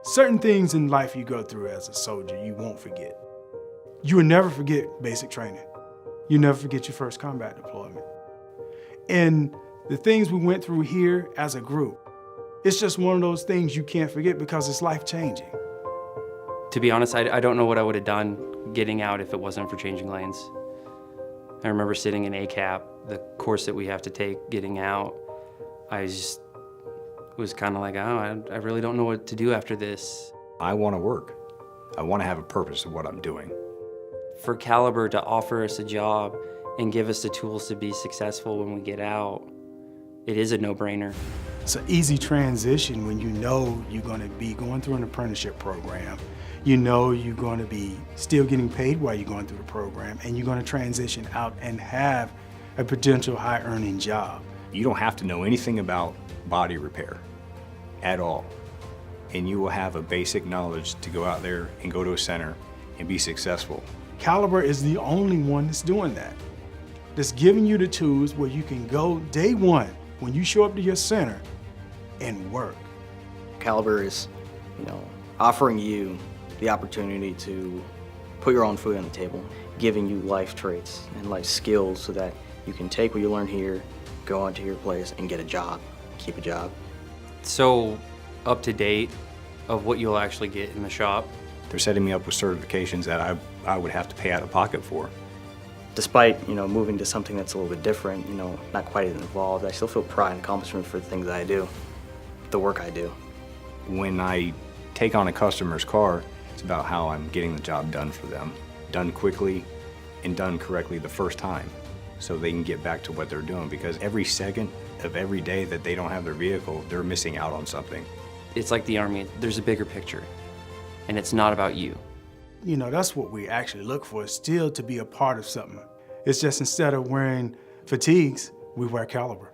Certain things in life you go through as a soldier, you won't forget. You will never forget basic training. You never forget your first combat deployment. And the things we went through here as a group, it's just one of those things you can't forget because it's life-changing. To be honest, I don't know what I would have done getting out if it wasn't for changing lanes. I remember sitting in ACAP, the course that we have to take getting out. I just was kind of like, oh, I really don't know what to do after this. I want to work. I want to have a purpose of what I'm doing. For Caliber to offer us a job and give us the tools to be successful when we get out, it is a no-brainer. It's an easy transition when you know you're going to be going through an apprenticeship program. You know you're going to be still getting paid while you're going through the program, and you're going to transition out and have a potential high-earning job. You don't have to know anything about body repair at all, and you will have a basic knowledge to go out there and go to a center and be successful. Caliber is the only one that's doing that. That's giving you the tools where you can go day one when you show up to your center and work. Caliber is, offering you the opportunity to put your own food on the table, giving you life traits and life skills so that you can take what you learn here, go onto your place and get a job, keep a job. So up to date of what you'll actually get in the shop. They're setting me up with certifications that I would have to pay out of pocket for. Despite, moving to something that's a little bit different, not quite as involved, I still feel pride and accomplishment for the things that I do, the work I do. When I take on a customer's car, it's about how I'm getting the job done for them, done quickly and done correctly the first time, so they can get back to what they're doing, because every second of every day that they don't have their vehicle, they're missing out on something. It's like the Army, there's a bigger picture, and it's not about you. That's what we actually look for, is still to be a part of something. It's just instead of wearing fatigues, we wear Caliber.